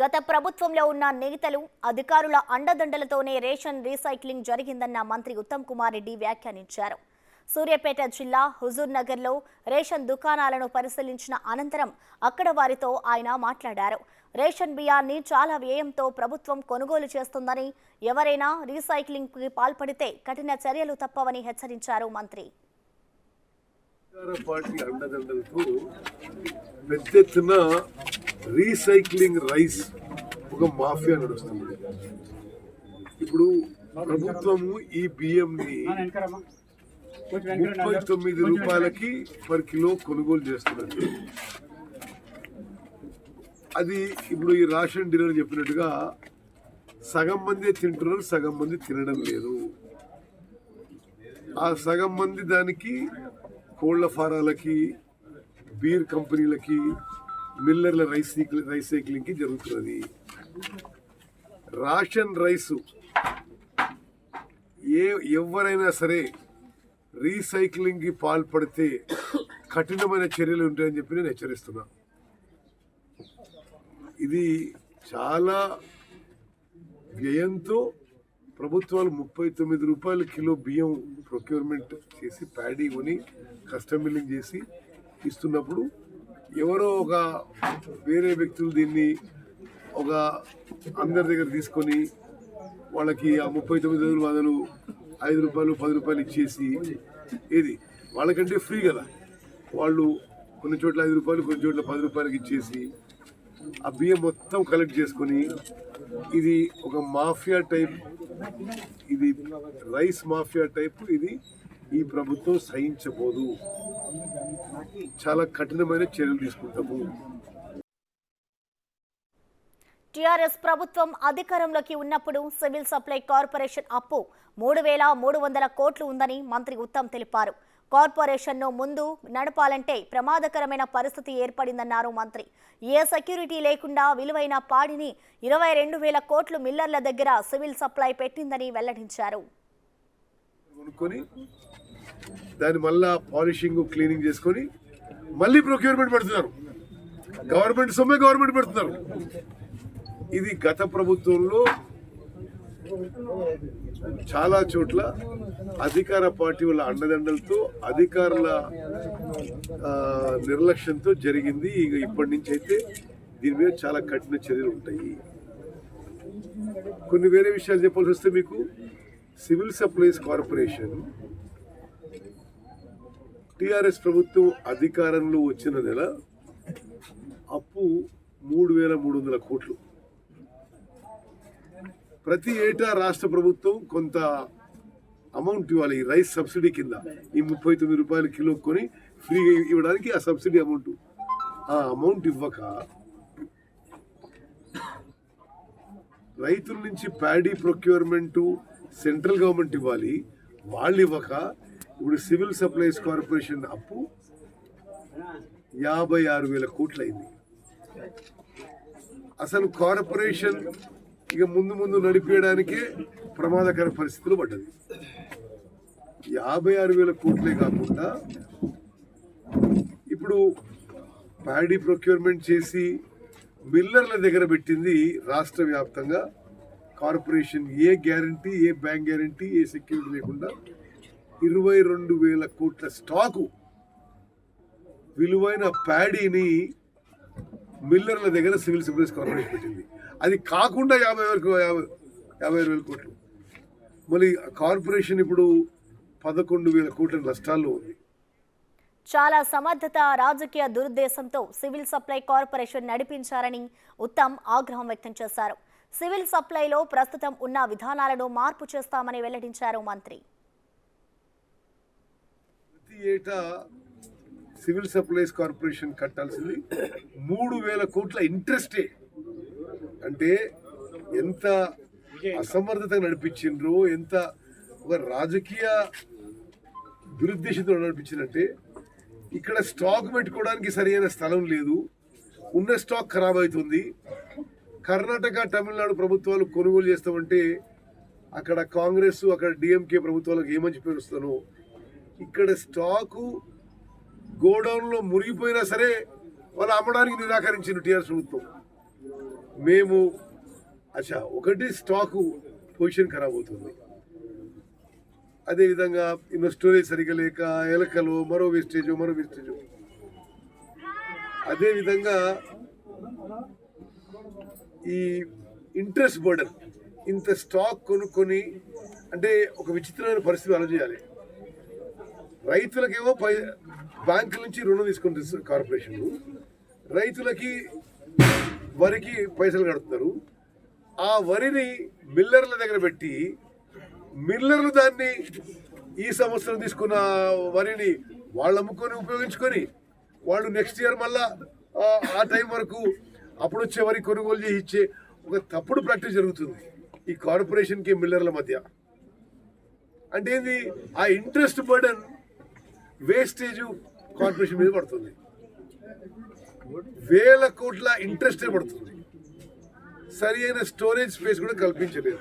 గత ప్రభుత్వంలో ఉన్న నేతలు అధికారుల అండదండలతోనే రేషన్ రీసైక్లింగ్ జరిగిందన్న మంత్రి ఉత్తమ్ కుమార్ రెడ్డి వ్యాఖ్యానించారు. సూర్యాపేట జిల్లా హుజూర్ నగర్లో రేషన్ దుకాణాలను పరిశీలించిన అనంతరం అక్కడ వారితో ఆయన మాట్లాడారు. రేషన్ బియ్యాన్ని చాలా వ్యయంతో ప్రభుత్వం కొనుగోలు చేస్తుందని, ఎవరైనా రీసైక్లింగ్కి పాల్పడితే కఠిన చర్యలు తప్పవని హెచ్చరించారు మంత్రి. రీసైక్లింగ్ రైస్ ఒక మాఫియా నడుస్తుంది. ఇప్పుడు ప్రభుత్వము ఈ బియ్యంని 39 రూపాయలకి పర్ కిలో కొనుగోలు చేస్తున్నది. అది ఇప్పుడు ఈ రేషన్ డీలర్ చెప్పినట్టుగా సగం మంది తింటున్నారు, సగం మంది తినడం లేదు. ఆ సగం మంది దానికి కోళ్ల ఫారాలకి, బీర్ కంపెనీలకి, మిల్లర్ల రీసైక్లింగ్కి జరుగుతున్నది. రేషన్ రైసు ఎవరైనా సరే రీసైక్లింగ్కి పాల్పడితే కఠినమైన చర్యలు ఉంటాయని చెప్పి నేను హెచ్చరిస్తున్నా. ఇది చాలా వ్యయంతో ప్రభుత్వాలు 39 రూపాయల కిలో బియ్యం ప్రొక్యూర్మెంట్ చేసి ప్యాడీ కొని కస్టమ్ మిల్లింగ్ చేసి ఇస్తున్నప్పుడు ఎవరో ఒక వేరే వ్యక్తులు దీన్ని ఒక అందరి దగ్గర తీసుకొని వాళ్ళకి ఆ 39 బదులు 5 రూపాయలు 10 రూపాయలు ఇచ్చేసి, ఏది వాళ్ళకంటే ఫ్రీ కదా, వాళ్ళు కొన్ని చోట్ల 5 రూపాయలు కొన్ని చోట్ల 10 రూపాయలకి ఇచ్చేసి ఆ బియ్యం మొత్తం కలెక్ట్ చేసుకొని, ఇది ఒక మాఫియా టైప్, ఇది రైస్ మాఫియా టైప్. ఇది ఈ ప్రభుత్వం సహించబోదు. చాలా కఠినమైన చర్యలు తీసుకుంటాము. టీఆర్ఎస్ ప్రభుత్వం అధికారంలోకి ఉన్నప్పుడు సివిల్ సప్లై కార్పొరేషన్ అప్పు 3,300 కోట్లు ఉందని మంత్రి ఉత్తమ్ తెలిపారు. కార్పొరేషన్ను ముందు నడపాలంటే ప్రమాదకరమైన పరిస్థితి ఏర్పడిందన్నారు మంత్రి. ఏ సెక్యూరిటీ లేకుండా విలువైన పాడిని 22,000 కోట్లు మిల్లర్ల దగ్గర సివిల్ సప్లై పెట్టిందని వెల్లడించారు. దాన్ని మళ్ళా పాలిషింగ్, క్లీనింగ్ చేసుకొని మళ్ళీ ప్రొక్యూర్మెంట్ పెడుతున్నారు. గవర్నమెంట్ సొమ్మే గవర్నమెంట్ పెడుతున్నారు. ఇది గత ప్రభుత్వంలో చాలా చోట్ల అధికార పార్టీ వాళ్ళ అండదండలతో, అధికారుల నిర్లక్ష్యంతో జరిగింది. ఇక ఇప్పటి నుంచి అయితే దీని మీద చాలా కఠిన చర్యలు ఉంటాయి. కొన్ని వేరే విషయాలు చెప్పాల్సి వస్తే, మీకు సివిల్ సప్లైస్ కార్పొరేషన్ టీఆర్ఎస్ ప్రభుత్వం అధికారంలో వచ్చిన నెల అప్పు 3,300 కోట్లు. ప్రతి ఏటా రాష్ట్ర ప్రభుత్వం కొంత అమౌంట్ ఇవ్వాలి ఈ రైస్ సబ్సిడీ కింద. ఈ 39 రూపాయల కిలో కొని ఫ్రీగా ఇవ్వడానికి ఆ సబ్సిడీ అమౌంట్, ఆ అమౌంట్ ఇవ్వక రైతుల నుంచి ప్యాడీ ప్రొక్యూర్మెంట్ సెంట్రల్ గవర్నమెంట్ ఇవ్వాలి, వాళ్ళు ఇవ్వక ఇప్పుడు సివిల్ సప్లైస్ కార్పొరేషన్ అప్పు 56,000 కోట్లు అయింది. అసలు కార్పొరేషన్ ఇక ముందు నడిపేయడానికే ప్రమాదకర పరిస్థితులు పడ్డది. 56,000 కోట్లే కాకుండా ఇప్పుడు ప్యాడీ ప్రొక్యూర్మెంట్ చేసి మిల్లర్ల దగ్గర పెట్టింది రాష్ట్ర వ్యాప్తంగా కార్పొరేషన్. ఏ గ్యారంటీ, ఏ బ్యాంక్ గ్యారంటీ, ఏ సెక్యూరిటీ లేకుండా 22,000 కోట్ల స్టాకు విలువైన ప్యాడీని మిల్లర్ల దగ్గర సివిల్ సప్లైస్ కార్పొరేషన్ పెట్టింది. అది కాకుండా 50,000 కోట్లు. మళ్ళీ కార్పొరేషన్ ఇప్పుడు 11,000 కోట్ల నష్టాల్లో ఉంది. చాలా సమర్థత, రాజకీయ దురుద్దేశంతో సివిల్ సప్లై కార్పొరేషన్ నడిపించారని ఉత్తమ్ ఆగ్రహం వ్యక్తం చేశారు. సివిల్ సప్లైలో ప్రస్తుతం ఉన్న విధానాలను మార్పు చేస్తామని వెల్లడించారు మంత్రి. ప్రతి ఏటా సివిల్ సప్లైస్ కార్పొరేషన్ కట్టాల్సింది 3,000 కోట్ల ఇంట్రెస్టే. అంటే ఎంత అసమర్థతగా నడిపించిండ్రో, ఎంత ఒక రాజకీయ దురుద్దేశంతో నడిపించినట్టే. ఇక్కడ స్టాక్ పెట్టుకోవడానికి సరైన స్థలం లేదు, ఉన్న స్టాక్ ఖరాబ్ అవుతుంది. కర్ణాటక, తమిళనాడు ప్రభుత్వాలు కొనుగోలు చేస్తామంటే అక్కడ కాంగ్రెస్, అక్కడ డిఎంకే ప్రభుత్వాలకు ఏ మంచి పేరు వస్తానో, ఇక్కడ స్టాకు గోడౌన్లో మురిగిపోయినా సరే వాళ్ళు అమ్మడానికి నిరాకరించిన టీఆర్ఎస్ ప్రభుత్వం. మేము ఒకటి స్టాకు పొజిషన్ ఖరాబ్ అవుతుంది, అదేవిధంగా స్టోరేజ్ సరిగ్గా లేక ఎలకలు మరో వేస్టేజ్. అదేవిధంగా ఈ ఇంట్రెస్ట్ బర్డన్, ఇంత స్టాక్ కొనుక్కొని అంటే ఒక విచిత్రమైన పరిస్థితి ఆలోచించాలి. రైతులకేమో బ్యాంకుల నుంచి రుణం తీసుకుంటుంది కార్పొరేషన్, రైతులకి వరికి పైసలు కడుతున్నారు. ఆ వరిని మిల్లర్ల దగ్గర పెట్టి మిల్లర్లు దాన్ని ఈ సంవత్సరం తీసుకున్న వరిని వాళ్ళు అమ్ముకొని ఉపయోగించుకొని వాళ్ళు నెక్స్ట్ ఇయర్ మళ్ళా ఆ టైం వరకు అప్పుడు వచ్చే వరి కొనుగోలు చేసి ఇచ్చే ఒక తప్పుడు ప్రాక్టీస్ జరుగుతుంది ఈ కార్పొరేషన్కి మిల్లర్ల మధ్య. అంటే ఏంది, ఆ ఇంట్రెస్ట్ బర్డన్ వేస్టేజ్ కార్పొరేషన్ మీద పడుతుంది, వేల కోట్ల ఇంట్రెస్టే పడుతుంది. సరి అయిన స్టోరేజ్ స్పేస్ కూడా కల్పించలేదు.